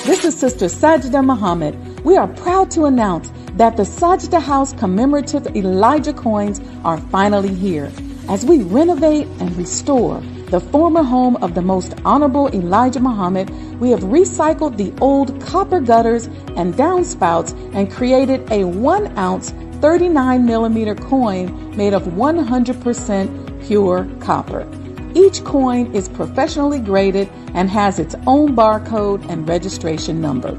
This is Sister Sajdah Muhammad. We are proud to announce that the Sajdah House commemorative Elijah coins are finally here. As we renovate and restore the former home of the most honorable Elijah Muhammad, we have recycled the old copper gutters and downspouts and created a 1 ounce 39 millimeter coin made of 100% pure copper. Each coin is professionally graded and has its own barcode and registration number.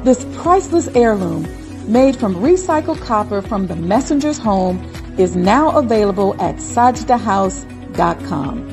This priceless heirloom, made from recycled copper from the messenger's home, is now available at sajdahhouse.com.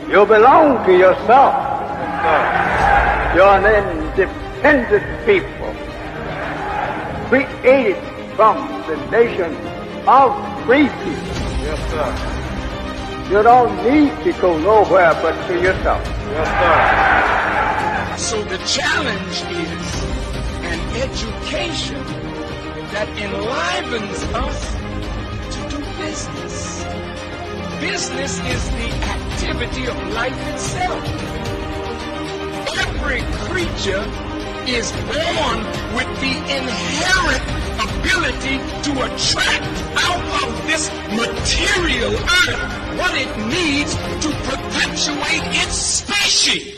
You belong to yourself. You're an independent people, created from the nation of free people. Yes, sir. You don't need to go nowhere but to yourself. Yes, So the challenge is an education that enlivens us to do business. Business is the activity of life itself. Every creature is born with the inherent ability to attract out of this material earth what it needs to perpetuate its species.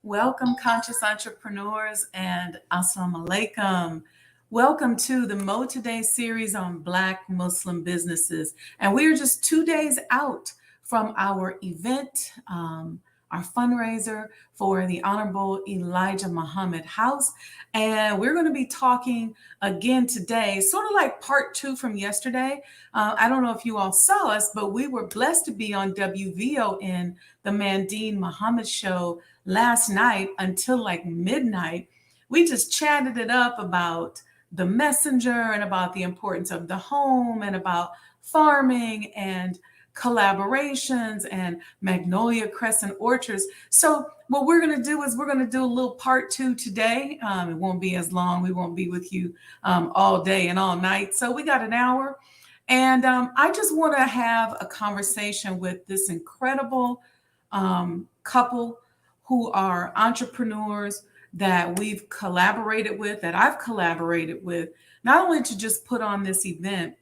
Welcome, conscious entrepreneurs, and assalamu alaikum. Welcome to the Mo Today series on Black Muslim businesses. And we are just 2 days out from our event, our fundraiser for the Honorable Elijah Muhammad House. And we're going to be talking again today, sort of like part 2 from yesterday. I don't know if you all saw us, but we were blessed to be on WVON, the Mandine Muhammad show, last night until like midnight. We just chatted it up about the messenger and about the importance of the home and about farming and collaborations and Magnolia Crescent Orchards. So what we're going to do is we're going to do a little part 2 today. It won't be as long. We won't be with you all day and all night. So we got an hour. And I just want to have a conversation with this incredible couple who are entrepreneurs that we've collaborated with, that I've collaborated with, not only to just put on this event,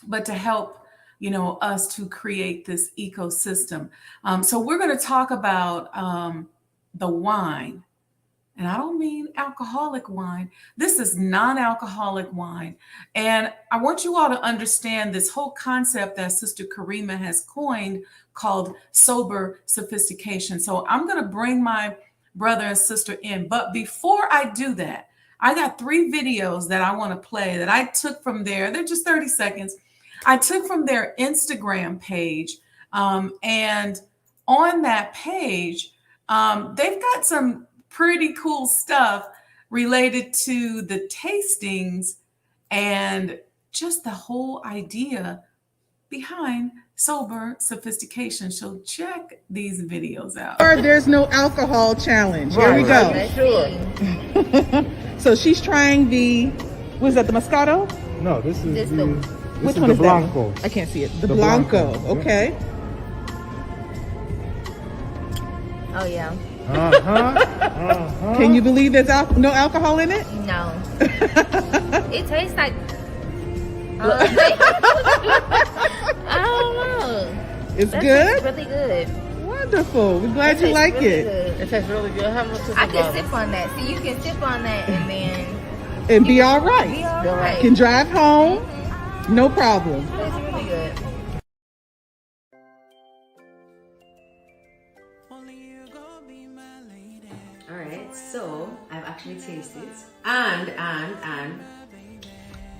but to help, us to create this ecosystem. So we're going to talk about the wine. And I don't mean alcoholic wine. This is non-alcoholic wine. And I want you all to understand this whole concept that Sister Karima has coined called sober sophistication. So I'm going to bring my brother and sister in. But before I do that, I got 3 videos that I want to play that I took from there. They're just 30 seconds. I took from their Instagram page. And on that page, they've got some pretty cool stuff related to the tastings and just the whole idea behind sober sophistication. So check these videos out. There's no alcohol challenge. Here we go. Sure. So she's trying the, was that the Moscato? No, this is the Which one is Blanco. that? I can't see it. The Blanco. Okay. Oh yeah. Can you believe there's no alcohol in it? No. It tastes like. I don't know. It's That good? tastes really good. Wonderful. We're glad you like it. Good. It tastes really good. How much is I can sip on that. See, you can sip on that and then And be all be right. all right. Can drive home. No problem. It's really good. All right, so I've actually tasted and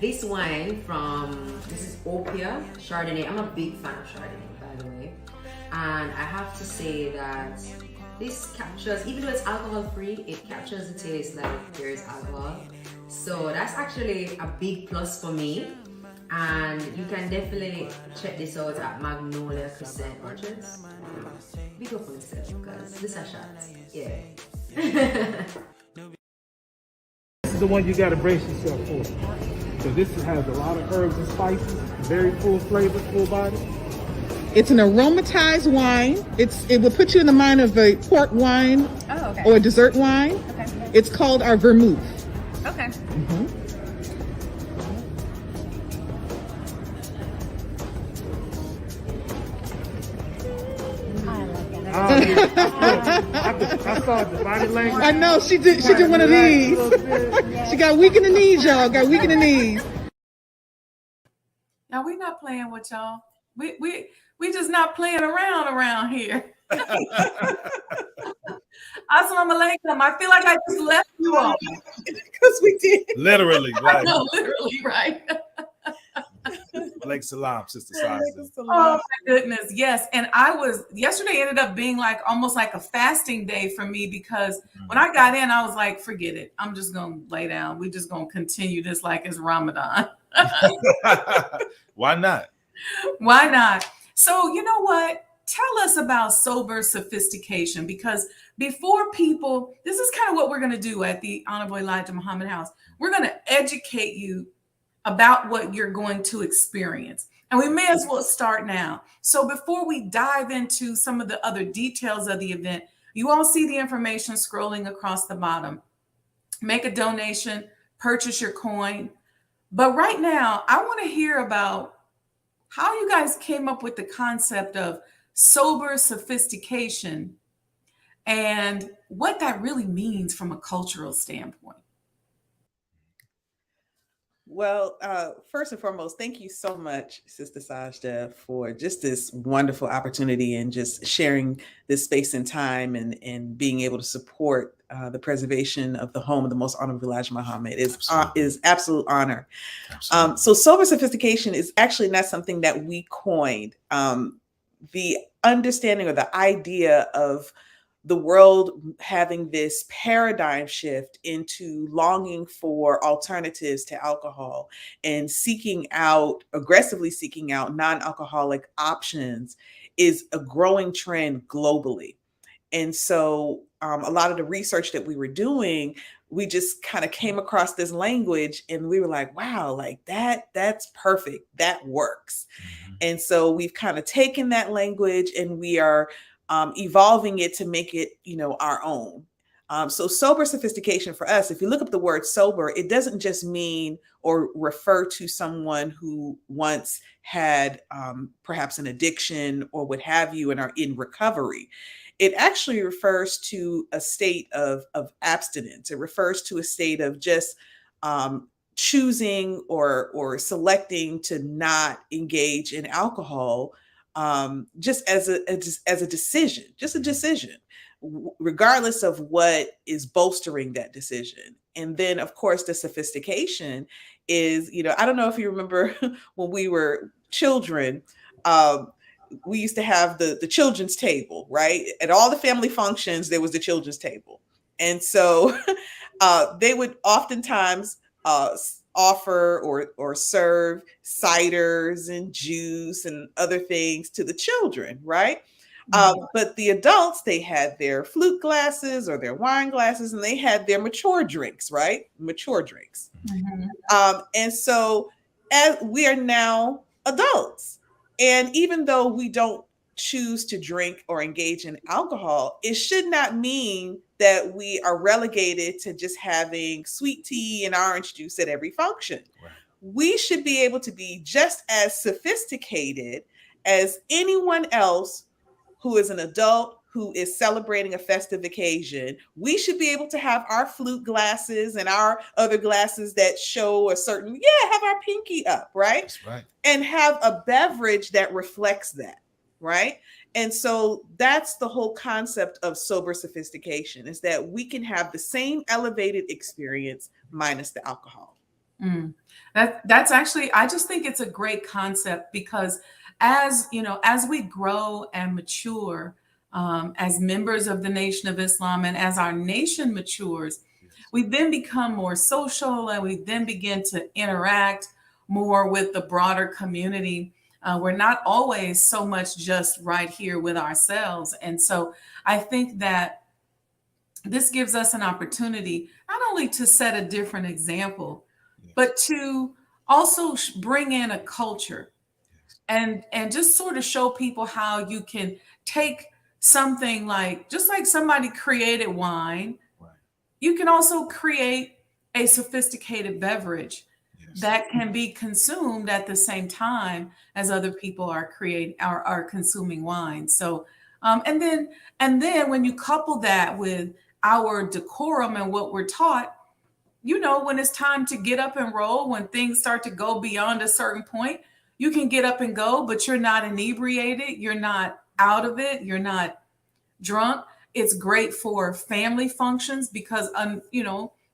this wine this is Opia Chardonnay. I'm a big fan of Chardonnay, by the way, and I have to say that this captures, even though it's alcohol free, it captures the taste like there is alcohol. So that's actually a big plus for me. And you can definitely check this out at Magnolia Crescent Orchards. Big up on yourself because this are shots. Yeah. This is the one you got to brace yourself for. So this has a lot of herbs and spices, very full flavor, full body. It's an aromatized wine. It will put you in the mind of a port wine or a dessert wine. Okay. It's called our vermouth. Okay. I saw the body language. I know she did one of these. She got weak in the knees, y'all. Got weak in the knees. Now we're not playing with y'all. We just not playing around here. Assalamu alaikum. I feel like I just left you all. Because we did. Literally, right. No, literally, right. Alaikum salam, Sister Sajdah. Oh my goodness, yes. And yesterday ended up being like almost like a fasting day for me because when I got in, I was like, forget it. I'm just gonna lay down. We're just gonna continue this like it's Ramadan. Why not? Why not? So you know what? Tell us about sober sophistication, because before people, this is kind of what we're going to do at the Honorable Elijah Muhammad House. We're going to educate you about what you're going to experience. And we may as well start now. So before we dive into some of the other details of the event, you all see the information scrolling across the bottom. Make a donation, purchase your coin. But right now, I want to hear about how you guys came up with the concept of sober sophistication and what that really means from a cultural standpoint. Well, first and foremost, thank you so much, Sister Sajdah, for just this wonderful opportunity and just sharing this space and time and being able to support the preservation of the home of the Most Honorable Elijah Muhammad is absolute honor. So sober sophistication is actually not something that we coined. The understanding or the idea of the world having this paradigm shift into longing for alternatives to alcohol and aggressively seeking out non-alcoholic options is a growing trend globally. And so a lot of the research that we were doing, we just kind of came across this language and we were like, wow, like that's perfect. That works. Mm-hmm. And so we've kind of taken that language and we are evolving it to make it, our own. So sober sophistication for us, if you look up the word sober, it doesn't just mean or refer to someone who once had perhaps an addiction or what have you and are in recovery. It actually refers to a state of abstinence. It refers to a state of just choosing or selecting to not engage in alcohol, just as a decision, regardless of what is bolstering that decision. And then, of course, the sophistication is, I don't know if you remember when we were children, we used to have the children's table, right? At all the family functions, there was the children's table. And so they would oftentimes offer or serve ciders and juice and other things to the children, right? Mm-hmm. But the adults, they had their flute glasses or their wine glasses, and they had their mature drinks, right? Mature drinks. Mm-hmm. And so as we are now adults, and even though we don't choose to drink or engage in alcohol, it should not mean that we are relegated to just having sweet tea and orange juice at every function. Right. We should be able to be just as sophisticated as anyone else who is an adult who is celebrating a festive occasion. We should be able to have our flute glasses and our other glasses that show a certain, have our pinky up, right? That's right. And have a beverage that reflects that, right? And so that's the whole concept of sober sophistication, is that we can have the same elevated experience minus the alcohol. That's actually, I just think it's a great concept because as we grow and mature, as members of the Nation of Islam, and as our nation matures, we then become more social, and we then begin to interact more with the broader community. We're not always so much just right here with ourselves. And so I think that this gives us an opportunity not only to set a different example, but to also bring in a culture and just sort of show people how you can take something like, just like somebody created wine, you can also create a sophisticated beverage that can be consumed at the same time as other people are consuming wine. So and then when you couple that with our decorum and what we're taught, when it's time to get up and roll, when things start to go beyond a certain point, you can get up and go, but you're not inebriated, you're not out of it, you're not drunk. It's great for family functions because a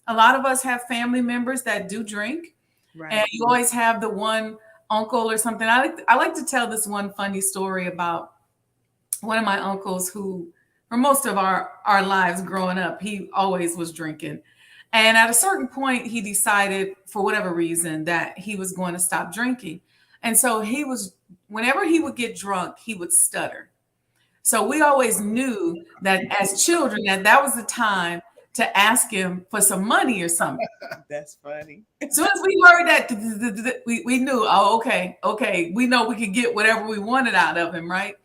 lot of us have family members that do drink. Right. And you always have the one uncle or something. I like to tell this one funny story about one of my uncles who, for most of our lives growing up, he always was drinking. And at a certain point, he decided, for whatever reason, that he was going to stop drinking. And so whenever he would get drunk, he would stutter. So we always knew that as children, that was the time to ask him for some money or something. That's funny. As soon as we heard that, we knew, oh, okay, we know we could get whatever we wanted out of him, right?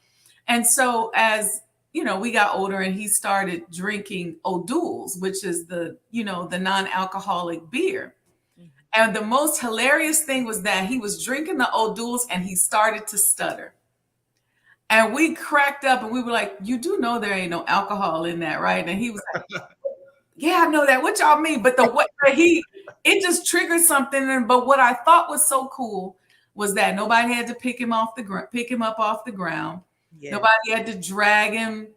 And so as we got older and he started drinking O'Doul's, which is the non-alcoholic beer. And the most hilarious thing was that he was drinking the O'Doul's and he started to stutter. And we cracked up and we were like, you do know there ain't no alcohol in that, right? And he was like, yeah, I know that. What y'all mean? But it just triggered something. But what I thought was so cool was that nobody had to pick him up off the ground. Yeah. Nobody had to drag him,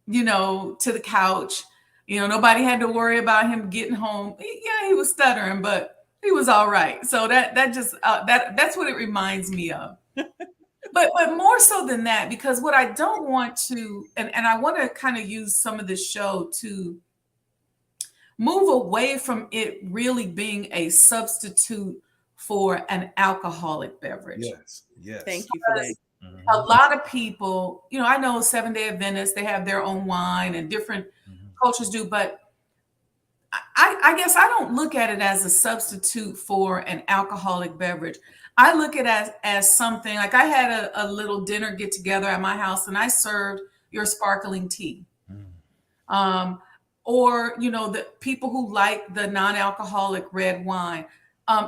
to the couch. Nobody had to worry about him getting home. Yeah, he was stuttering, but he was all right. So that's what it reminds me of. But more so than that, because what I don't want to, and I want to kind of use some of this show to move away from it really being a substitute for an alcoholic beverage. Yes. Thank you for that. A lot of people, I know Seventh-day Adventists, they have their own wine and different cultures do, but I guess I don't look at it as a substitute for an alcoholic beverage. I look at it as something like I had a little dinner get together at my house and I served your sparkling tea. Or, the people who like the non-alcoholic red wine.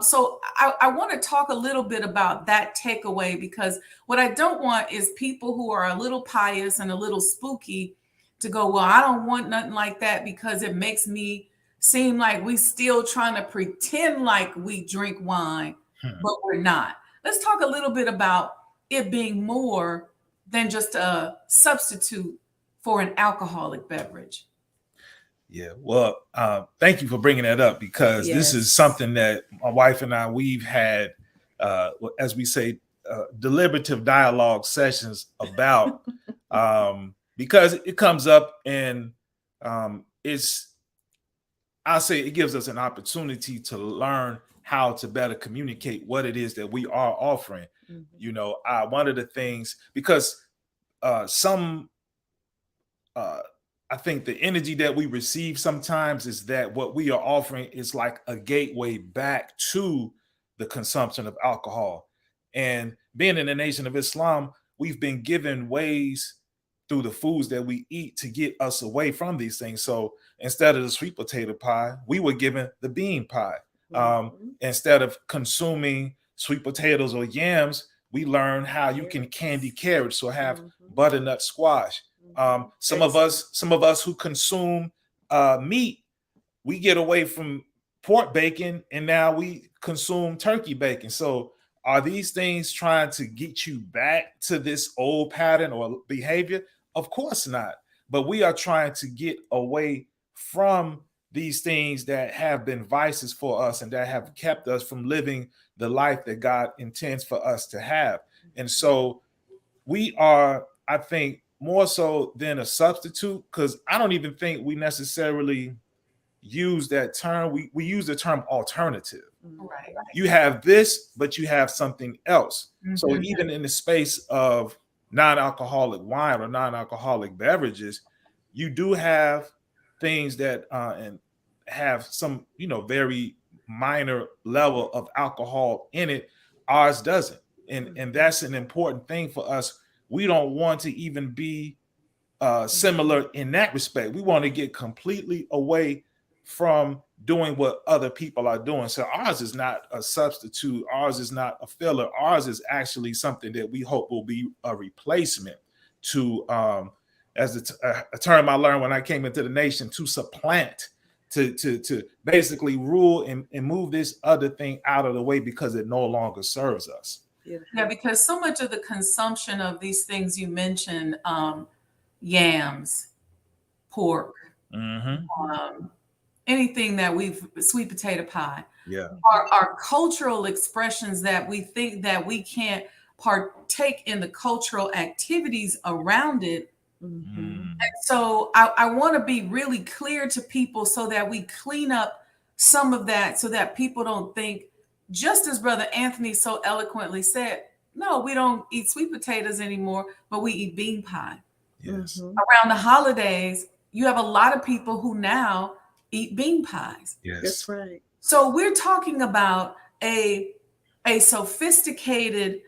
So I want to talk a little bit about that takeaway, because what I don't want is people who are a little pious and a little spooky to go, well, I don't want nothing like that because it makes me seem like we still trying to pretend like we drink wine, but we're not. Let's talk a little bit about it being more than just a substitute for an alcoholic beverage. Yeah, well, thank you for bringing that up, because this is something that my wife and I, we've had, as we say, deliberative dialogue sessions about, because it comes up and I'll say it gives us an opportunity to learn how to better communicate what it is that we are offering. One of the things, because I think the energy that we receive sometimes is that what we are offering is like a gateway back to the consumption of alcohol. And being in the Nation of Islam, we've been given ways through the foods that we eat to get us away from these things. So instead of the sweet potato pie, we were given the bean pie. Instead of consuming sweet potatoes or yams, we learned how you can candy carrots or have butternut squash. Some of us who consume meat, we get away from pork bacon and now we consume turkey bacon. So are these things trying to get you back to this old pattern or behavior? Of course not. But we are trying to get away from these things that have been vices for us and that have kept us from living the life that God intends for us to have. And so we are, I think, more so than a substitute, because I don't even think we necessarily use that term. We use the term alternative. Right. You have this, but you have something else. So Mhm. even in the space of non-alcoholic wine or non-alcoholic beverages, you do have things that and have some, very minor level of alcohol in it. Ours doesn't, and that's an important thing for us. We don't want to even be similar in that respect. We want to get completely away from doing what other people are doing. So ours is not a substitute. Ours is not a filler. Ours is actually something that we hope will be a replacement to, as a term I learned when I came into the nation, to supplant, to basically rule and move this other thing out of the way because it no longer serves us. Yeah, because so much of the consumption of these things you mentioned, yams, pork, anything that sweet potato pie, Yeah. are cultural expressions that we think that we can't partake in the cultural activities around it. And so I want to be really clear to people so that we clean up some of that so that people don't think, just as Brother Anthony so eloquently said, no, we don't eat sweet potatoes anymore, but we eat bean pie. Yes. Around the holidays, you have a lot of people who now eat bean pies. Yes. That's right. So we're talking about a sophisticated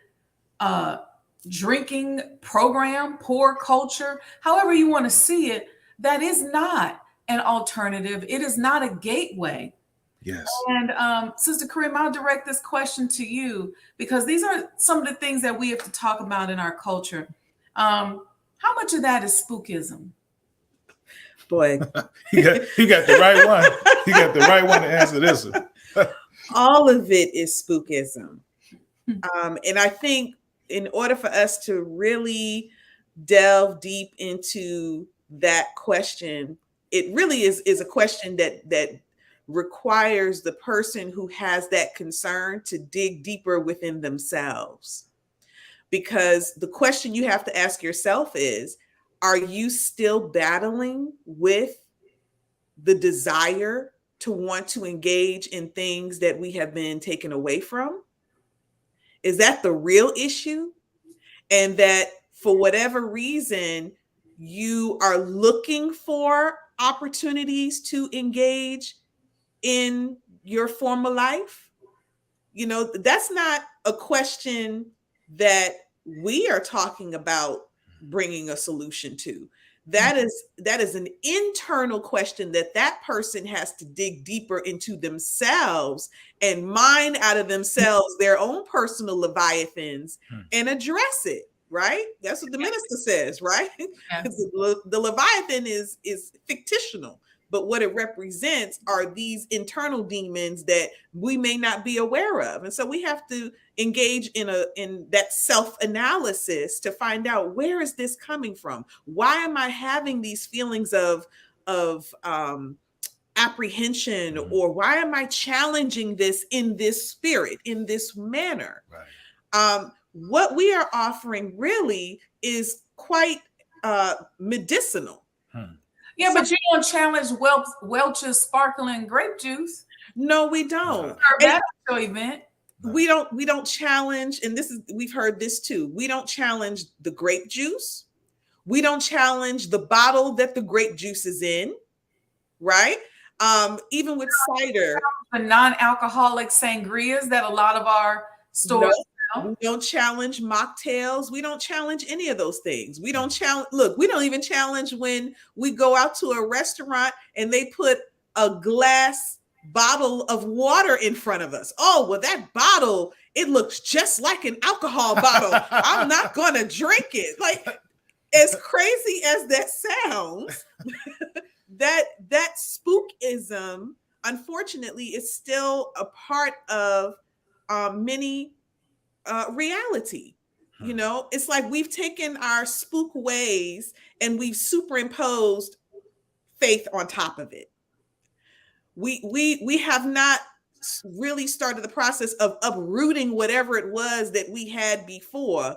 drinking program, poor culture, however you want to see it, that is not an alternative. It is not a gateway. Yes. And Sister Kareem, I'll direct this question to you because these are some of the things that we have to talk about in our culture. How much of that is spookism? Boy, he got the right one. He got the right one to answer this one. all of it is spookism. And I think in order for us to really delve deep into that question, it really is a question that requires the person who has that concern to dig deeper within themselves. Because the question you have to ask yourself is, are you still battling with the desire to want to engage in things that we have been taken away from? Is that the real issue? And that for whatever reason, you are looking for opportunities to engage in your former life? That's not a question that we are talking about bringing a solution to. That is an internal question that person has to dig deeper into themselves and mine out of themselves their own personal leviathans and address it. Right? That's what the minister says, right? Yes. The leviathan is fictional, but what it represents are these internal demons that we may not be aware of. And so we have to engage in that self-analysis to find out, where is this coming from? Why am I having these feelings of apprehension, or why am I challenging this in this spirit, in this manner? Right. What we are offering really is quite medicinal. Yeah, but you don't challenge Welch's sparkling grape juice. No, we don't. That's your event. We don't challenge, and we've heard this too. We don't challenge the grape juice. We don't challenge the bottle that the grape juice is in, right? Even with cider. The non-alcoholic sangrias that a lot of our stores we don't challenge mocktails. We don't challenge any of those things. We don't challenge. Look, we don't even challenge when we go out to a restaurant and they put a glass bottle of water in front of us. Oh, well, that bottle, it looks just like an alcohol bottle. I'm not going to drink it. Like, as crazy as that sounds, that spookism, unfortunately, is still a part of many reality. It's like we've taken our spook ways and we've superimposed faith on top of it. We have not really started the process of uprooting whatever it was that we had before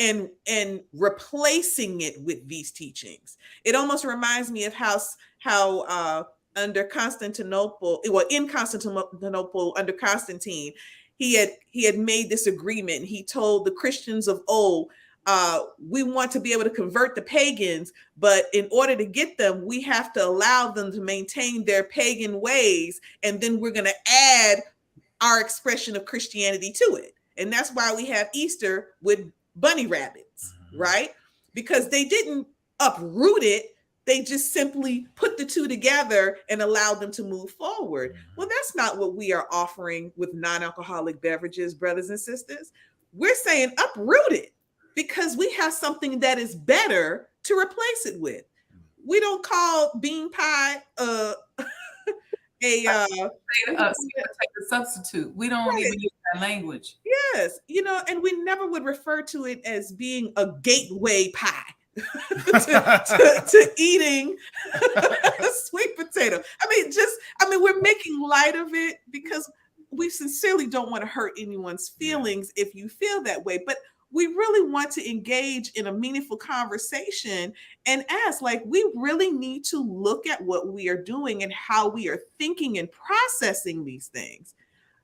and replacing it with these teachings. It almost reminds me of how under Constantinople, well, in Constantinople under Constantine, he had made this agreement. He told the Christians of old, we want to be able to convert the pagans, but in order to get them, we have to allow them to maintain their pagan ways, and then we're going to add our expression of Christianity to it. And that's why we have Easter with bunny rabbits, right? Because they didn't uproot it. They just simply put the two together and allowed them to move forward. Well, that's not what we are offering with non-alcoholic beverages, brothers and sisters. We're saying uproot it because we have something that is better to replace it with. We don't call bean pie a substitute. We don't even use that language. Yes, and we never would refer to it as being a gateway pie to eating sweet potato. We're making light of it because we sincerely don't want to hurt anyone's feelings if you feel that way, but we really want to engage in a meaningful conversation and ask, we really need to look at what we are doing and how we are thinking and processing these things.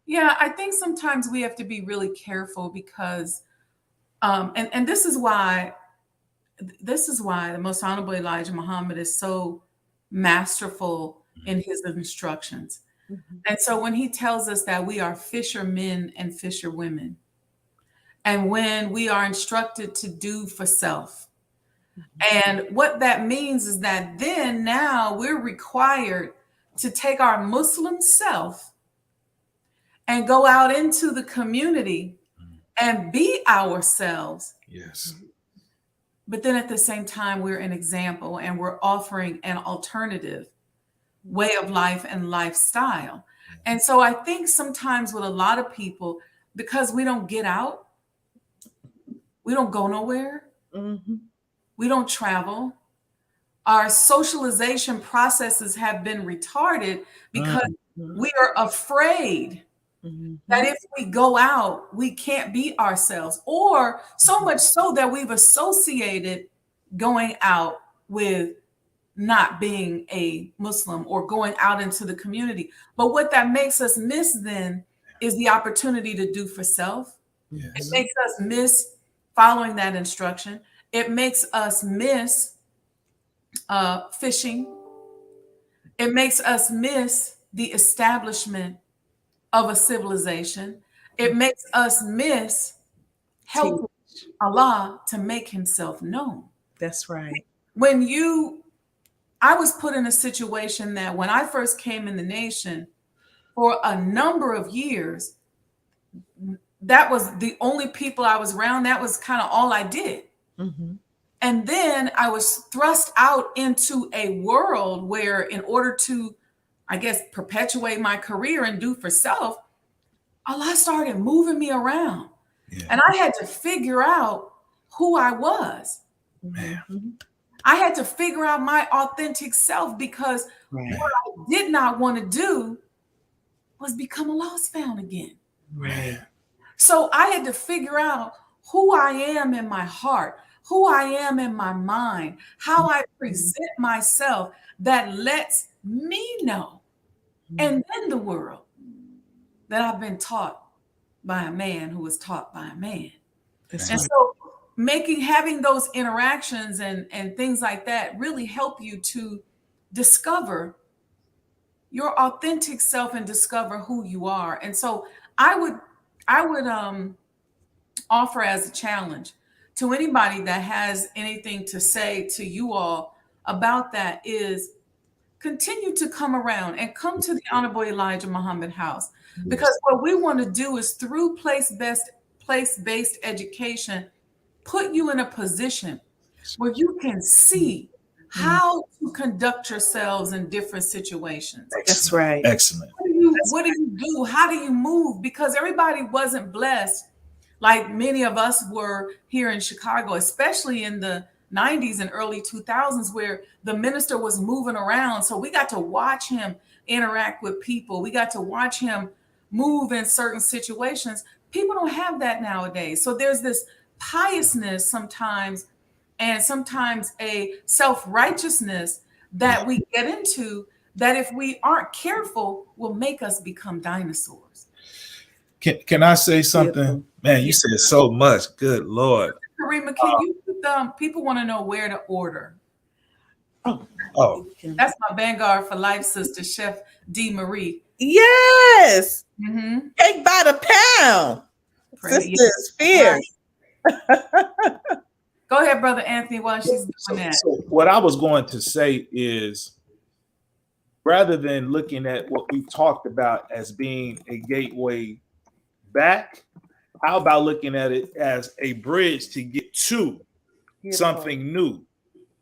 Yeah, I think sometimes we have to be really careful because, and this is why the Most Honorable Elijah Muhammad is so masterful in his instructions. Mm-hmm. And so when he tells us that we are fishermen and fisherwomen, and when we are instructed to do for self, and what that means is that then now we're required to take our Muslim self and go out into the community and be ourselves. Yes. But then at the same time, we're an example and we're offering an alternative way of life and lifestyle. And so I think sometimes with a lot of people, because we don't get out, we don't go nowhere, we don't travel, our socialization processes have been retarded because we are afraid that if we go out, we can't be ourselves, or so much so that we've associated going out with not being a Muslim or going out into the community. But what that makes us miss then is the opportunity to do for self. Yes. It makes us miss following that instruction. It makes us miss fishing. It makes us miss the establishment of a civilization. It makes us miss helping Allah to make himself known. That's right. I was put in a situation that when I first came in the nation, for a number of years, that was the only people I was around. That was kind of all I did. And then I was thrust out into a world where, in order to, I guess, perpetuate my career and do for self, Allah started moving me around. Yeah. And I had to figure out who I was. I had to figure out my authentic self because what I did not want to do was become a lost found again. So I had to figure out who I am in my heart, who I am in my mind, how I present myself that lets me know, and then the world, that I've been taught by a man who was taught by a man. So having those interactions and things like that really help you to discover your authentic self and discover who you are. And so I would offer as a challenge to anybody that has anything to say to you all about that is continue to come around and come to the Honorable Elijah Muhammad House, because what we want to do is through place-based education, put you in a position where you can see how to conduct yourselves in different situations. That's right. Excellent. What do you do? How do you move? Because everybody wasn't blessed like many of us were here in Chicago, especially in the 90s and early 2000s, where the minister was moving around. So we got to watch him interact with people. We got to watch him move in certain situations. People don't have that nowadays. So there's this piousness sometimes, and sometimes a self-righteousness that we get into, that if we aren't careful will make us become dinosaurs. Can I say something? Man, you said so much. Good Lord. Karima, can you put people want to know where to order? Oh, That's my Vanguard for Life sister, Chef D. Marie. Yes. Mm-hmm. Cake by the pound. Sisters fierce. Go ahead, Brother Anthony, while she's doing that. So what I was going to say is, rather than looking at what we've talked about as being a gateway back, how about looking at it as a bridge to get to something new?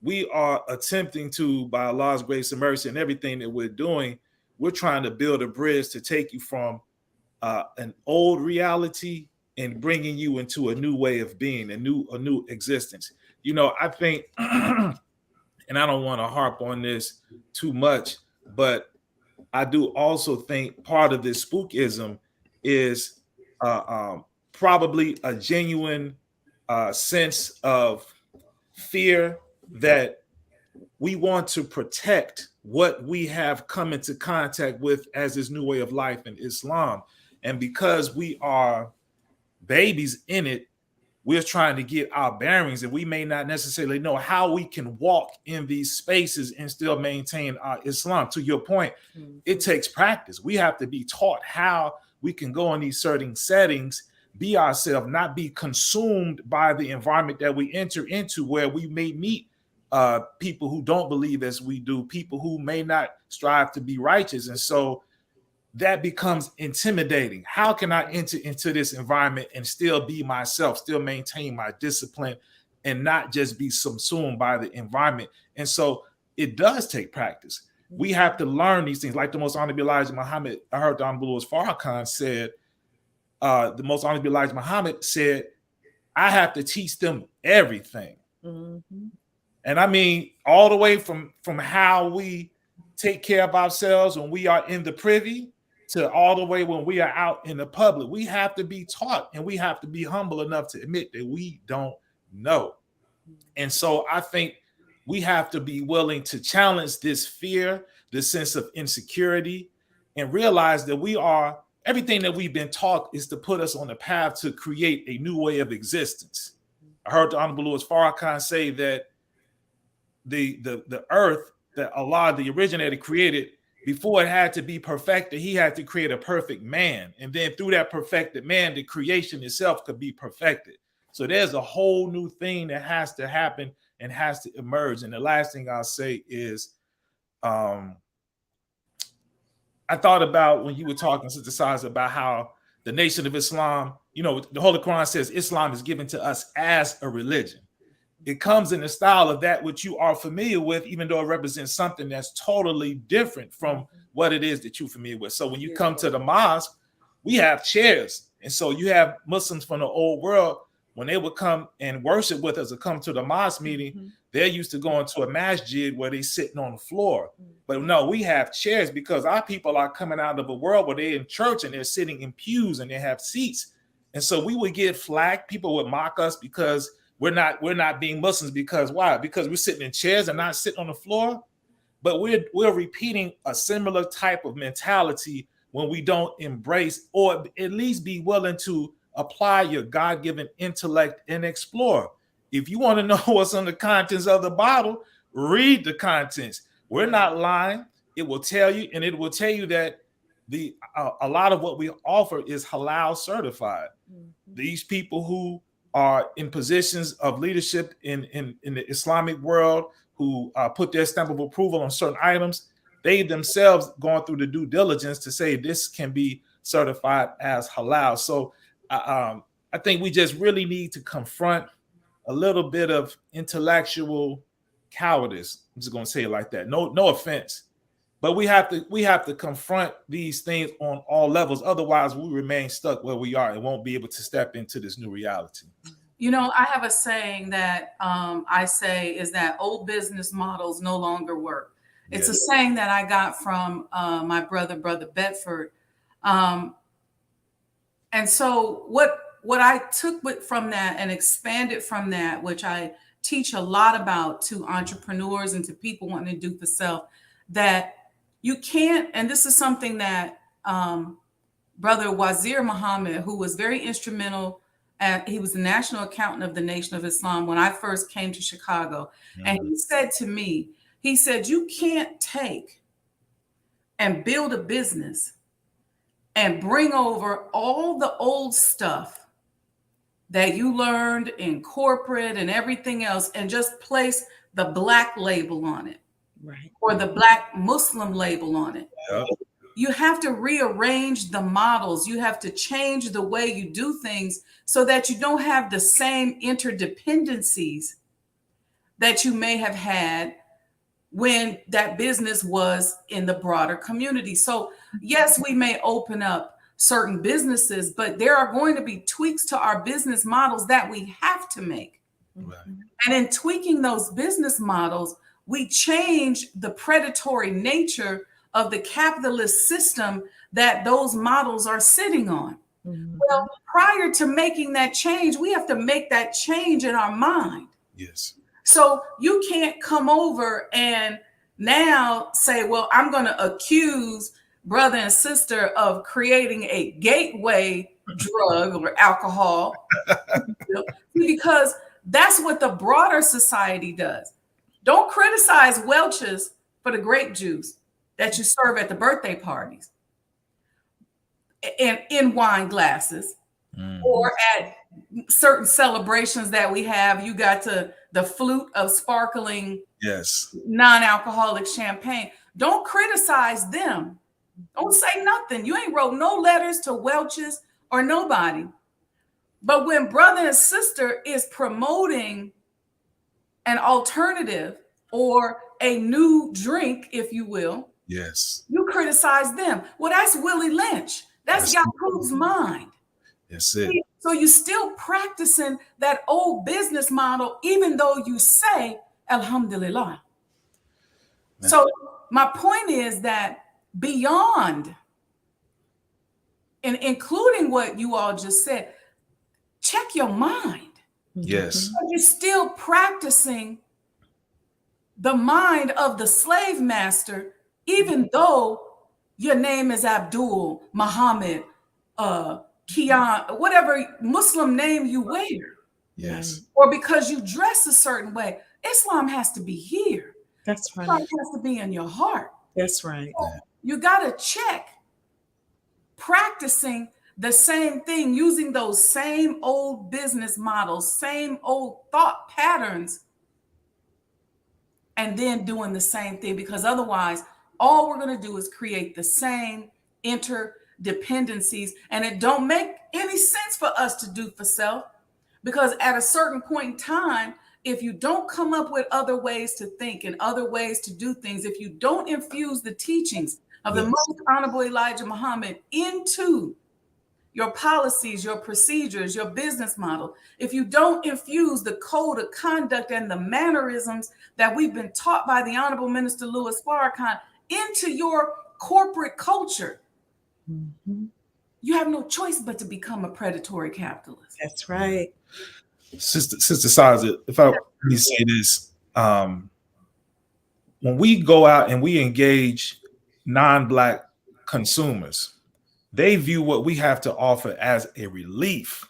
We are attempting to, by Allah's grace and mercy and everything that we're doing, we're trying to build a bridge to take you from an old reality and bringing you into a new way of being, a new existence. You know, I think, and I don't want to harp on this too much, but I do also think part of this spookism is probably a genuine sense of fear that we want to protect what we have come into contact with as this new way of life in Islam. And because we are babies in it, we're trying to get our bearings, and we may not necessarily know how we can walk in these spaces and still maintain our Islam. To your point, it takes practice. We have to be taught how we can go in these certain settings, be ourselves, not be consumed by the environment that we enter into, where we may meet people who don't believe as we do, people who may not strive to be righteous. And so that becomes intimidating. How can I enter into this environment and still be myself, still maintain my discipline, and not just be subsumed by the environment? And so it does take practice. We have to learn these things. Like the Most Honorable Elijah Muhammad, I heard the Honorable Farrakhan said, the Most Honorable Elijah Muhammad said, I have to teach them everything. Mm-hmm. And I mean, all the way from how we take care of ourselves when we are in the privy to all the way when we are out in the public. We have to be taught, and we have to be humble enough to admit that we don't know. And so I think we have to be willing to challenge this fear, this sense of insecurity, and realize that we are, everything that we've been taught is to put us on the path to create a new way of existence. I heard the Honorable Louis Farrakhan say that the earth that Allah, the originator, created, before it had to be perfected, he had to create a perfect man. And then through that perfected man, the creation itself could be perfected. So there's a whole new thing that has to happen and has to emerge. And the last thing I'll say is, I thought about when you were talking, Sister Sajdah, about how the Nation of Islam, you know, the Holy Quran says Islam is given to us as a religion. It comes in the style of that which you are familiar with, even though it represents something that's totally different from what it is that you're familiar with. So when you come to the mosque, we have chairs. And so you have Muslims from the old world, when they would come and worship with us or come to the mosque meeting, they're used to going to a masjid where they're sitting on the floor. But no, we have chairs because our people are coming out of a world where they're in church and they're sitting in pews and they have seats. And so we would get flack. People would mock us because we're not being Muslims. Because why? Because we're sitting in chairs and not sitting on the floor. But we're repeating a similar type of mentality when we don't embrace, or at least be willing to apply your God-given intellect and explore. If you want to know what's on the contents of the bottle, read the contents. We're not lying. It will tell you, and it will tell you that a lot of what we offer is halal certified. These people who are in positions of leadership in the Islamic world, who put their stamp of approval on certain items, they themselves going through the due diligence to say this can be certified as halal. So I think we just really need to confront a little bit of intellectual cowardice. I'm just going to say it like that. No offense, but we have to confront these things on all levels. Otherwise, we remain stuck where we are and won't be able to step into this new reality. You know, I have a saying that I say is that old business models no longer work. It's a saying that I got from my brother Bedford. And so what what I took from that and expanded from that, which I teach a lot about to entrepreneurs and to people wanting to do for self, that you can't, and this is something that Brother Wazir Muhammad, who was very instrumental, he was the national accountant of the Nation of Islam when I first came to Chicago. And he said to me, he said, you can't take and build a business and bring over all the old stuff that you learned in corporate and everything else and just place the Black label on it, Right. or the Black Muslim label on it. Yeah. You have to rearrange the models. You have to change the way you do things so that you don't have the same interdependencies that you may have had when that business was in the broader community. So yes, we may open up certain businesses, but there are going to be tweaks to our business models that we have to make. Right. And in tweaking those business models, we change the predatory nature of the capitalist system that those models are sitting on. Well, prior to making that change, we have to make that change in our mind. Yes. So you can't come over and now say, well, I'm going to accuse brother and sister of creating a gateway drug or alcohol, because that's what the broader society does. Don't criticize Welch's for the grape juice that you serve at the birthday parties and in wine glasses, or at certain celebrations that we have. You got the flute of sparkling, Yes, non-alcoholic champagne. Don't criticize them. Don't say nothing. You ain't wrote no letters to Welch's or nobody. But when brother and sister is promoting an alternative or a new drink, if you will, yes, you criticize them. Well, that's Willie Lynch. That's Yakub's mind. that's it. So you're still practicing that old business model, even though you say, Alhamdulillah. Man. So my point is that beyond, and including what you all just said, check your mind. Yes, You're still practicing the mind of the slave master, even though your name is Abdul, Muhammad, Kian, whatever Muslim name you wear, Yes. or because you dress a certain way. Islam has to be here. That's Islam right. has to be in your heart. That's right. You got to check practicing the same thing, using those same old business models, same old thought patterns, and then doing the same thing, because otherwise all we're going to do is create the same interdependencies, and it don't make any sense for us to do for self, because at a certain point in time, if you don't come up with other ways to think and other ways to do things, if you don't infuse the teachings of the most honorable Elijah Muhammad into your policies, your procedures, your business model, if you don't infuse the code of conduct and the mannerisms that we've been taught by the Honorable Minister Louis Farrakhan into your corporate culture, you have no choice but to become a predatory capitalist. That's right. Sister Sajdah, if I let me say this, when we go out and we engage non-Black consumers, they view what we have to offer as a relief.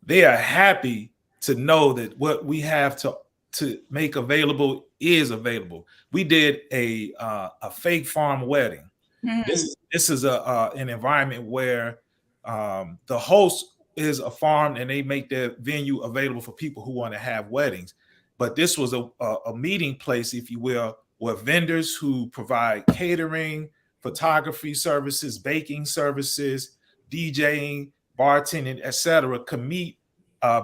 They are happy to know that what we have to make available is available. We did a fake farm wedding. This is an environment where the host is a farm and they make their venue available for people who want to have weddings. But this was a meeting place, if you will, where vendors who provide catering, photography services, baking services, DJing, bartending, etc., can meet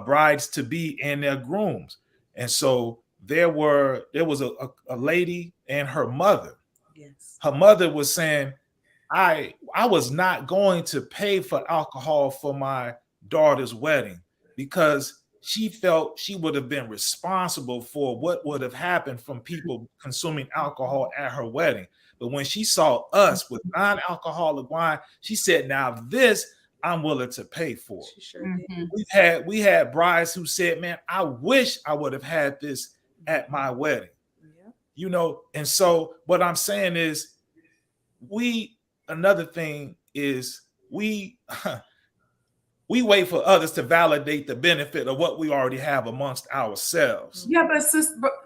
brides to be and their grooms. And so there was a lady and her mother. Yes. Her mother was saying, I was not going to pay for alcohol for my daughter's wedding because she felt she would have been responsible for what would have happened from people consuming alcohol at her wedding. But when she saw us with non-alcoholic wine, she said, now this I'm willing to pay for. She sure did. We had brides who said, man, I wish I would have had this at my wedding. Yeah. You know, and so what I'm saying is another thing is we wait for others to validate the benefit of what we already have amongst ourselves. Yeah,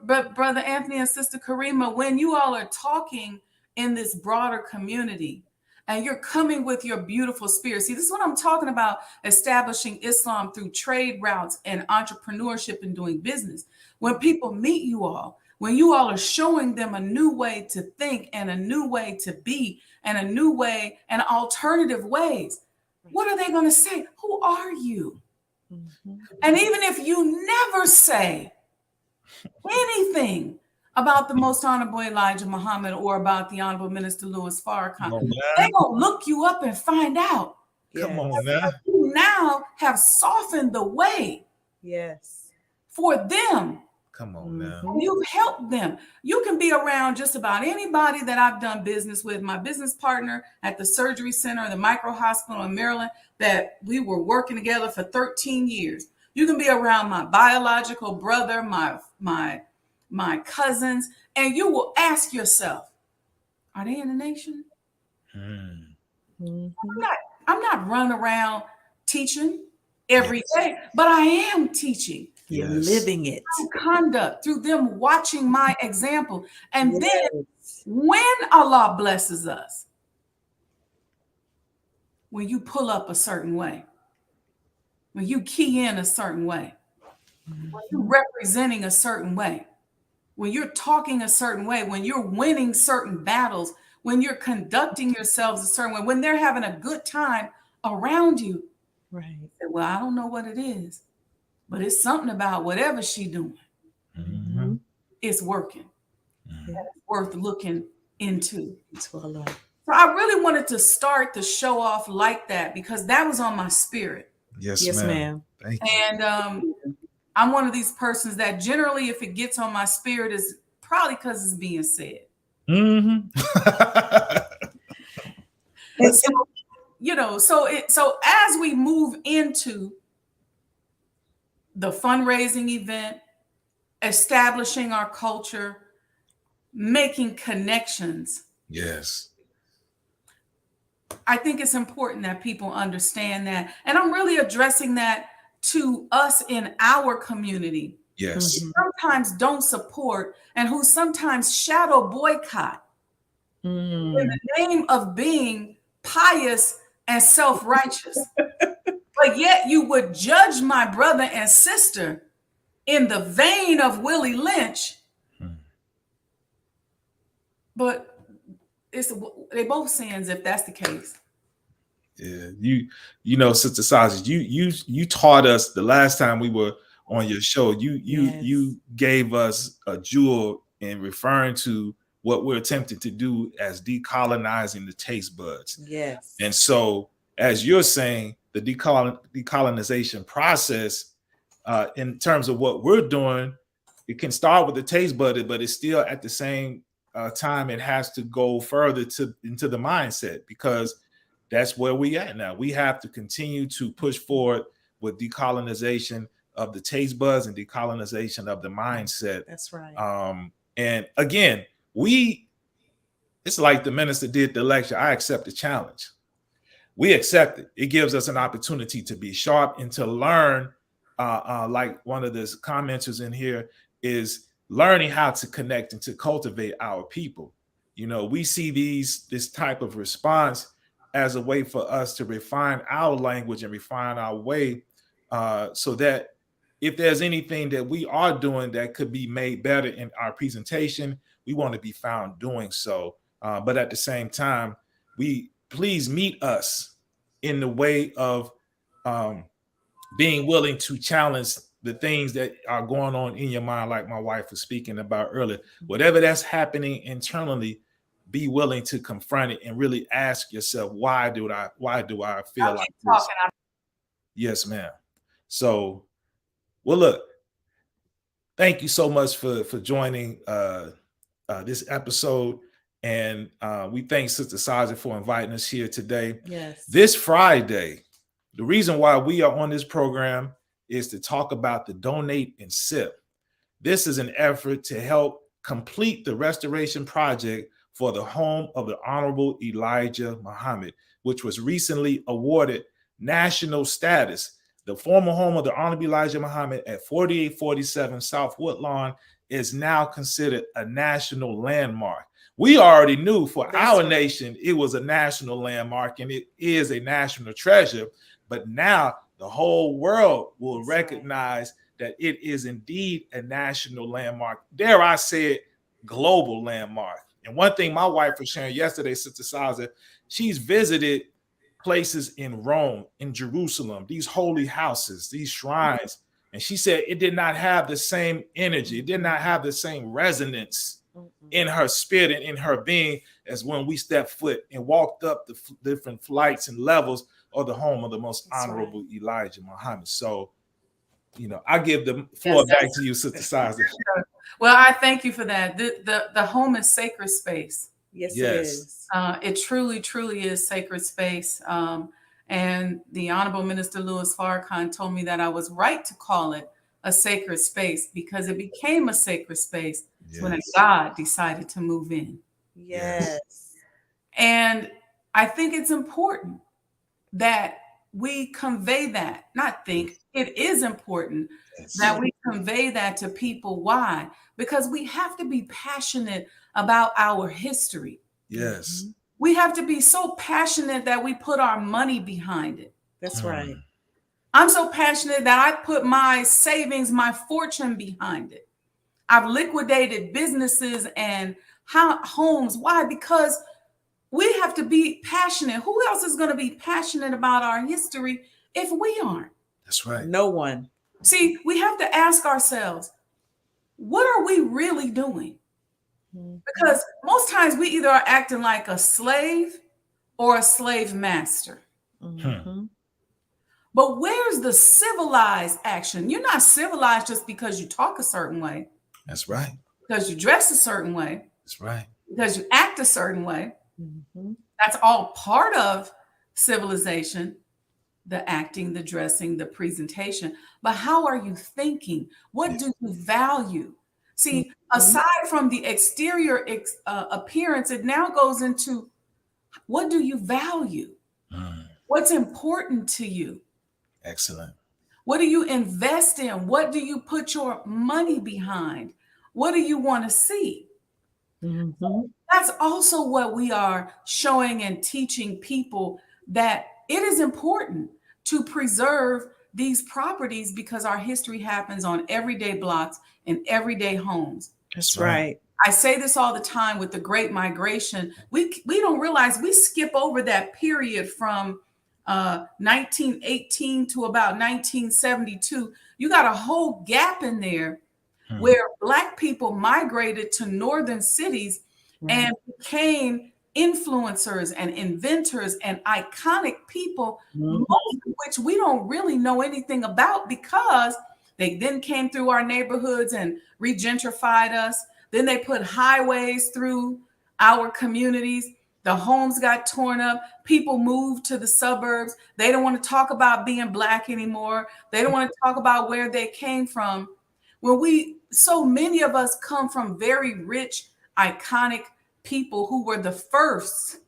but Brother Anthony and Sister Karima, when you all are talking in this broader community and you're coming with your beautiful spirit, see, this is what I'm talking about, establishing Islam through trade routes and entrepreneurship and doing business. When people meet you all, when you all are showing them a new way to think and a new way to be and a new way and alternative ways, what are they going to say? Who are you? And even if you never say anything about the Most Honorable Elijah Muhammad or about the Honorable Minister Louis Farrakhan, they're going to look you up and find out. Come on now. You now have softened the way for them. Come on now. You've helped them. You can be around just about anybody that I've done business with. My business partner at the surgery center, the micro hospital in Maryland, that we were working together for 13 years. You can be around my biological brother, my cousins, and you will ask yourself, are they in the nation? I'm not running around teaching every day, but I am teaching. You're living it. Conduct through them watching my example. And then when Allah blesses us, when you pull up a certain way, when you key in a certain way, when you're representing a certain way, when you're talking a certain way, when you're winning certain battles, when you're conducting yourselves a certain way, when they're having a good time around you, right? Well, I don't know what it is, but it's something about whatever she's doing. It's working. It's worth looking into. Allah. So I really wanted to start the show off like that because that was on my spirit. Yes, ma'am. Thank you. And I'm one of these persons that generally, if it gets on my spirit, is probably because it's being said. And so, you know, so as we move into the fundraising event, establishing our culture, making connections. Yes. I think it's important that people understand that. And I'm really addressing that to us in our community. Yes. Who sometimes don't support and who sometimes shadow boycott in the name of being pious and self-righteous. But yet you would judge my brother and sister in the vein of Willie Lynch. But they both sins if that's the case. Yeah, you know, Sister Sajdah, you taught us the last time we were on your show. You gave us a jewel in referring to what we're attempting to do as decolonizing the taste buds. Yes. And so, as you're saying, the decolonization process, in terms of what we're doing, it can start with the taste bud, but it's still at the same time it has to go further into the mindset, because that's where we at now. We have to continue to push forward with decolonization of the taste buds and decolonization of the mindset. That's right. And again, it's like the minister did the lecture. I accept the challenge. We accept it. It gives us an opportunity to be sharp and to learn. Like one of the commenters in here is learning how to connect and to cultivate our people. You know, we see this type of response as a way for us to refine our language and refine our way, so that if there's anything that we are doing that could be made better in our presentation, we want to be found doing so. But at the same time, please meet us in the way of being willing to challenge the things that are going on in your mind, like my wife was speaking about earlier. Whatever that's happening internally, be willing to confront it and really ask yourself, why do I feel like this? Yes, ma'am. So, well, look, thank you so much for joining this episode. And we thank Sister Sajdah for inviting us here today. Yes. This Friday, The reason why we are on this program is to talk about the Donate and Sip. This is an effort to help complete the restoration project for the home of the Honorable Elijah Muhammad, which was recently awarded national status. The former home of the Honorable Elijah Muhammad at 4847 South Woodlawn is now considered a national landmark. We already knew for our nation it was a national landmark, and it is a national treasure, but now the whole world will recognize that it is indeed a national landmark. Dare I say it, global landmark. And one thing my wife was sharing yesterday, Sister Sajdah, she's visited places in Rome, in Jerusalem, these holy houses, these shrines. And she said it did not have the same energy. It did not have the same resonance in her spirit and in her being as when we stepped foot and walked up the different flights and levels of the home of the most honorable Elijah Muhammad. So, you know, I give the floor back to you, Sister Sajdah. Well, I thank you for that. The home is sacred space. Yes, it is. It truly, truly is sacred space. And the Honorable Minister Louis Farrakhan told me that I was right to call it a sacred space because it became a sacred space when God decided to move in. Yes. And I think it's important that we convey that, not think, it is important that we convey that to people. Why? Because we have to be passionate about our history. Yes. We have to be so passionate that we put our money behind it. That's right. I'm so passionate that I put my savings, my fortune behind it. I've liquidated businesses and homes. Why? Because we have to be passionate. Who else is going to be passionate about our history if we aren't? That's right. No one. See, we have to ask ourselves, what are we really doing? Because most times we either are acting like a slave or a slave master. But where's the civilized action? You're not civilized just because you talk a certain way. That's right. Because you dress a certain way. That's right. Because you act a certain way. That's all part of civilization, the acting, the dressing, the presentation. But how are you thinking? What do you value? See, aside from the exterior appearance, it now goes into what do you value? What's important to you? Excellent. What do you invest in? What do you put your money behind? What do you want to see? That's also what we are showing and teaching people, that it is important to preserve these properties because our history happens on everyday blocks and everyday homes. That's right. I say this all the time with the Great Migration. We don't realize we skip over that period from 1918 to about 1972. You got a whole gap in there where Black people migrated to northern cities and became influencers and inventors and iconic people, most of which we don't really know anything about because they then came through our neighborhoods and regentrified us. Then they put highways through our communities. The homes got torn up. People moved to the suburbs. They don't want to talk about being Black anymore. They don't want to talk about where they came from. So many of us come from very rich, iconic people who were the first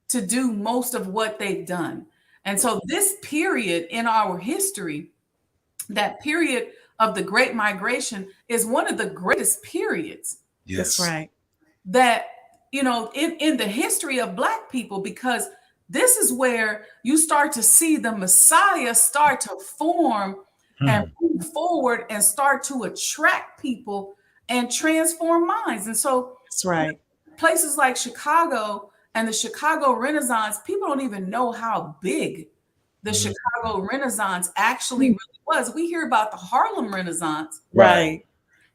to do most of what they've done. And so this period in our history, that period of the Great Migration, is one of the greatest periods. Yes. That's right. That, you know, in the history of Black people, because this is where you start to see the Messiah start to form and move forward and start to attract people and transform minds. And so That's right. Places like Chicago and the Chicago Renaissance, people don't even know how big the Chicago Renaissance actually really was. We hear about the Harlem Renaissance, Right.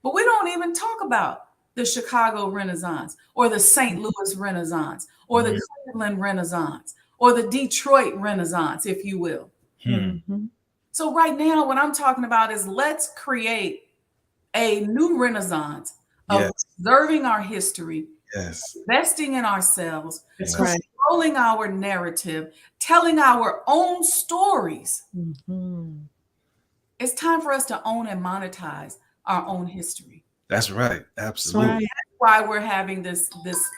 but we don't even talk about the Chicago Renaissance or the St. Louis Renaissance or the Cleveland Renaissance or the Detroit Renaissance, if you will. So right now, what I'm talking about is let's create a new Renaissance of preserving our history, investing in ourselves, controlling our narrative, telling our own stories. Mm-hmm. It's time for us to own and monetize our own history. That's right. Absolutely. Right. That's why we're having this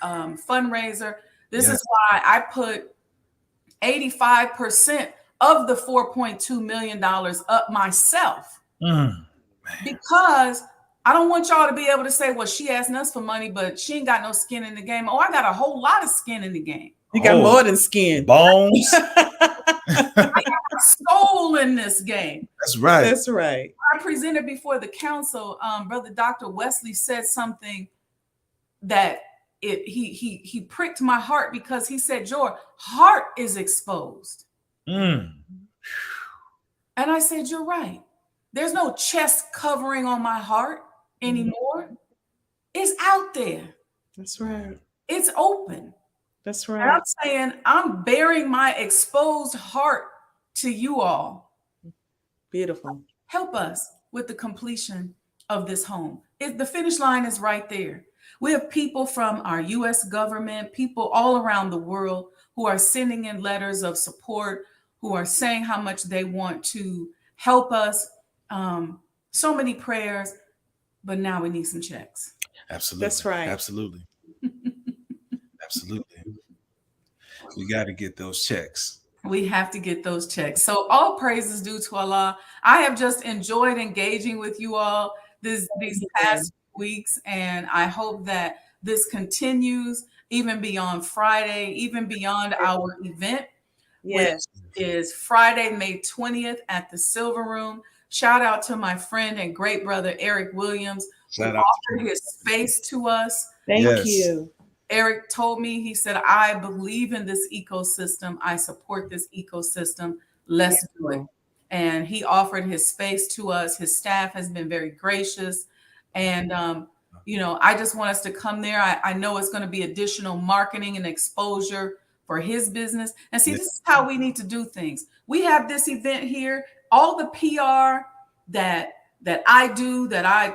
fundraiser. This Yes. is why I put 85% of the $4.2 million up myself, Mm. because I don't want y'all to be able to say, well, she asking us for money, but she ain't got no skin in the game. Oh, I got a whole lot of skin in the game. You got Oh, more than skin. bones. Soul in this game. That's right. That's right. I presented before the council. Brother Dr. Wesley said something that he pricked my heart, because he said, your heart is exposed. Mm. And I said, you're right. There's no chest covering on my heart anymore. It's out there. That's right. It's open. That's And right. I'm saying, I'm bearing my exposed heart to you all. Beautiful. Help us with the completion of this home. The finish line is right there. We have people from our U.S. government, people all around the world who are sending in letters of support, who are saying how much they want to help us. So many prayers, but now we need some checks. Absolutely. That's right. Absolutely. Absolutely. We got to get those checks. We have to get those checks. So all praise is due to Allah. I have just enjoyed engaging with you all these past weeks, and I hope that this continues even beyond Friday, even beyond our event, Yes. which is Friday, May 20th at the Silver Room. Shout out to my friend and great brother, Eric Williams, who Shout out to offered his space to us. Thank Yes. you. Eric told me, he said, I believe in this ecosystem. I support this ecosystem. Let's do it. And he offered his space to us. His staff has been very gracious. And, I just want us to come there. I know it's going to be additional marketing and exposure for his business. And see, this is how we need to do things. We have this event here. All the PR that I do, that I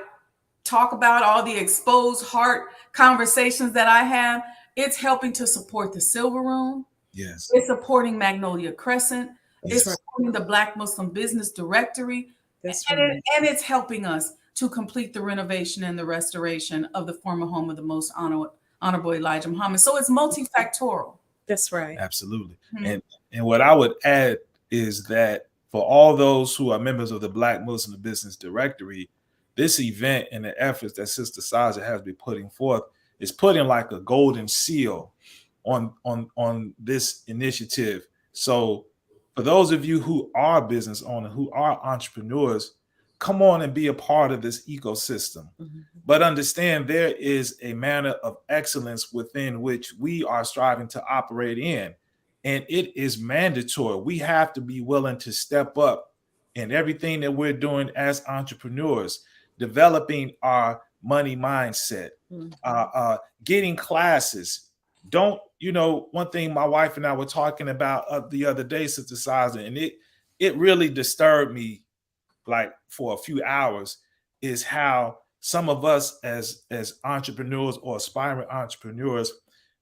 talk about, all the exposed heart conversations that I have, it's helping to support the Silver Room. Yes. It's supporting Magnolia Crescent. That's It's right. supporting the Black Muslim Business Directory. That's And, right. and it's helping us to complete the renovation and the restoration of the former home of the most honorable Elijah Muhammad. So it's multifactorial. That's right. Absolutely. Mhm. And what I would add is that for all those who are members of the Black Muslim Business Directory, this event and the efforts that Sister Sajdah has been putting forth is putting like a golden seal on this initiative. So for those of you who are business owners, who are entrepreneurs, come on and be a part of this ecosystem. Mm-hmm. But understand there is a manner of excellence within which we are striving to operate in. And it is mandatory. We have to be willing to step up in everything that we're doing as entrepreneurs, developing our money mindset, getting classes. Don't, one thing my wife and I were talking about the other day, Sister Sajdah, and it really disturbed me like for a few hours, is how some of us as entrepreneurs or aspiring entrepreneurs,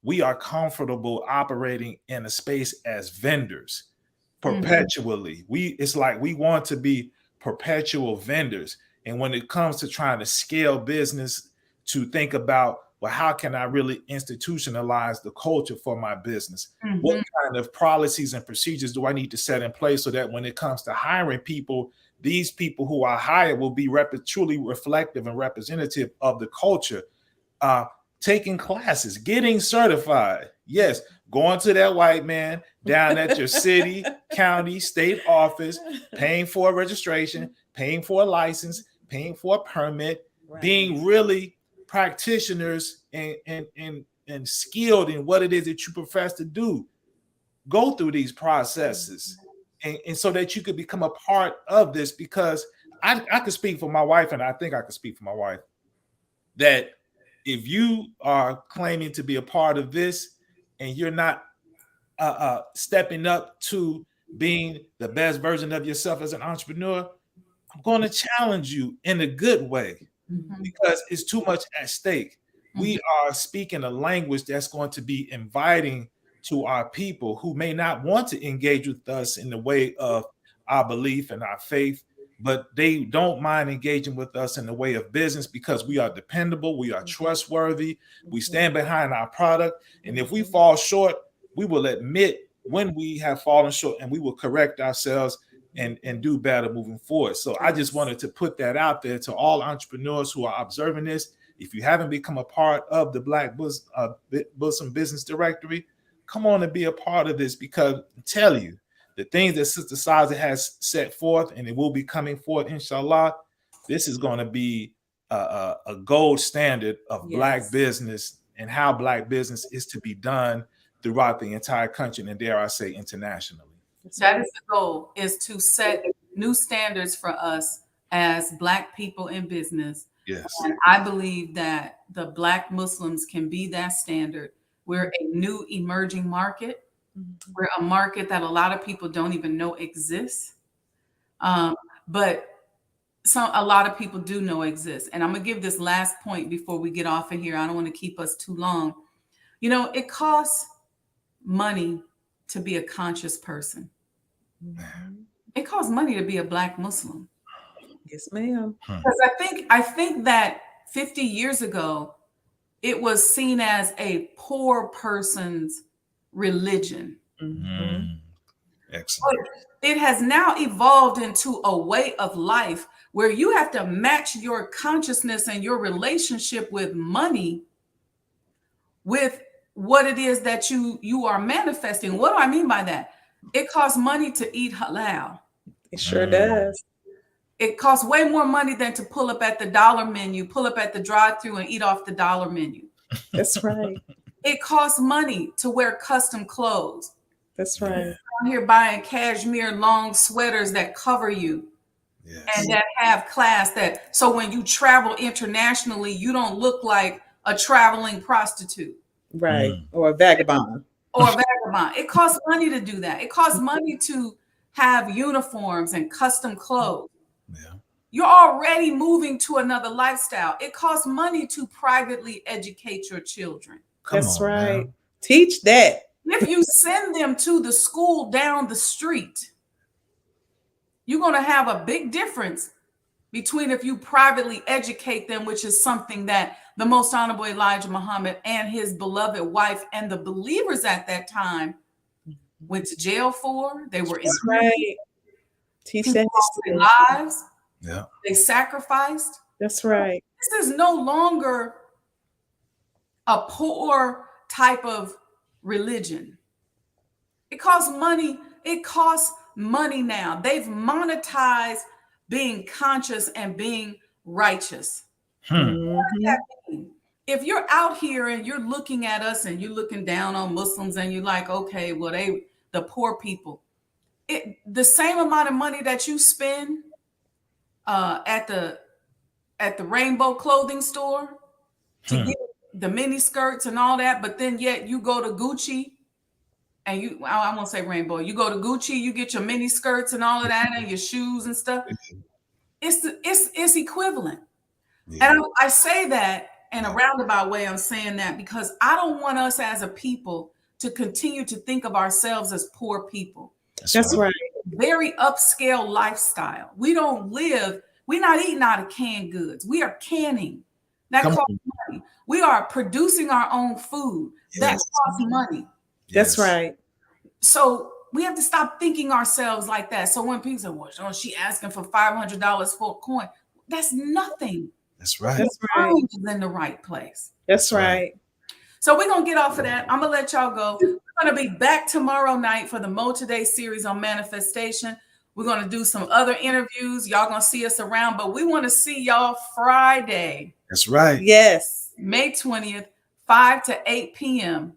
we are comfortable operating in a space as vendors perpetually. It's like we want to be perpetual vendors. And when it comes to trying to scale business, to think about, well, how can I really institutionalize the culture for my business? Mhm. What kind of policies and procedures do I need to set in place so that when it comes to hiring people, these people who I hire will be truly reflective and representative of the culture? Taking classes, getting certified. Yes, going to that white man down at your city, county, state office, paying for a registration, paying for a license, paying for a permit, Right. being really practitioners and skilled in what it is that you profess to do. Go through these processes and so that you could become a part of this, because I could speak for my wife, and I think I could speak for my wife, that if you are claiming to be a part of this and you're not stepping up to being the best version of yourself as an entrepreneur, I'm going to challenge you in a good way, because it's too much at stake. We are speaking a language that's going to be inviting to our people who may not want to engage with us in the way of our belief and our faith, but they don't mind engaging with us in the way of business because we are dependable, we are trustworthy, we stand behind our product. And if we fall short, we will admit when we have fallen short and we will correct ourselves and do better moving forward. So I just wanted to put that out there to all entrepreneurs who are observing this. If you haven't become a part of the Black Bosom Business Directory, come on and be a part of this, because I tell you, the things that Sister Sajdah has set forth, and it will be coming forth, inshallah, this is going to be a gold standard of Black business and how Black business is to be done throughout the entire country, and dare I say internationally. That is the goal, is to set new standards for us as Black people in business. Yes. And I believe that the Black Muslims can be that standard. We're a new emerging market. We're a market that a lot of people don't even know exists. But a lot of people do know exists. And I'm going to give this last point before we get off of here. I don't want to keep us too long. You know, it costs money to be a conscious person. It costs money to be a Black Muslim. Yes, ma'am. Because I think that 50 years ago, it was seen as a poor person's religion. Excellent. But it has now evolved into a way of life where you have to match your consciousness and your relationship with money with what it is that you are manifesting. What do I mean by that? It costs money to eat halal. It sure does. It costs way more money than to pull up at the dollar menu, pull up at the drive-thru and eat off the dollar menu. That's right. It costs money to wear custom clothes. That's right. I'm here buying cashmere long sweaters that cover you and that have class, that so when you travel internationally, you don't look like a traveling prostitute. Right. Or a vagabond. Or a vagabond. It costs money to do that. It costs money to have uniforms and custom clothes. You're already moving to another lifestyle. It costs money to privately educate your children. That's right. Man. Teach that. If you send them to the school down the street, you're going to have a big difference between if you privately educate them, which is something that the Most Honorable Elijah Muhammad and his beloved wife and the believers at that time went to jail for. They were in right. Teach that their lives. Yeah. They sacrificed. That's right. This is no longer a poor type of religion. It costs money. It costs money now. They've monetized being conscious and being righteous. What does that mean? If you're out here and you're looking at us and you're looking down on Muslims and you're like, okay, well, the poor people, the same amount of money that you spend at the Rainbow clothing store to get the mini skirts and all that, but then yet you go to Gucci and I won't say Rainbow, you go to Gucci, you get your mini skirts and all of that and your shoes and stuff. It's equivalent. And I say that in a roundabout way. I'm saying that because I don't want us as a people to continue to think of ourselves as poor people. That's right. Very upscale lifestyle. We're not eating out of canned goods. We are canning. That costs money. We are producing our own food. That costs money. That's right. So we have to stop thinking ourselves like that. So when people say, well, she asking for $500 for a coin, that's nothing. That's right. That's right. Is in the right place. That's right. So we're going to get off of that. I'm going to let y'all go. We're going to be back tomorrow night for the Mo Today series on manifestation. We're going to do some other interviews. Y'all going to see us around, but we want to see y'all Friday. That's right. Yes. May 20th, 5 to 8 p.m.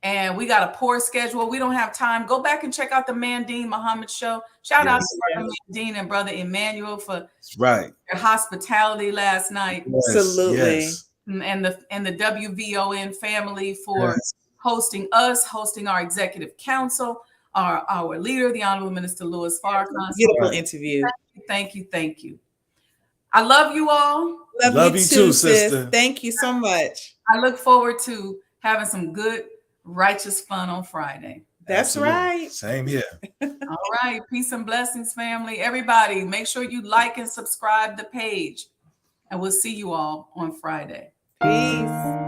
And we got a poor schedule. We don't have time. Go back and check out the Mandine Muhammad show. Shout out to Brother Mandine and Brother Emmanuel for their hospitality last night. Absolutely. And the WVON family for hosting us, hosting our executive council, our leader, the Honorable Minister Louis Farrakhan. Beautiful interview. Thank you. I love you all. Love you too, sister. Thank you so much. I look forward to having some good righteous fun on Friday. That's Absolutely. right. Same here. All right. Peace and blessings, family. Everybody, make sure you like and subscribe the page. And we'll see you all on Friday. Peace.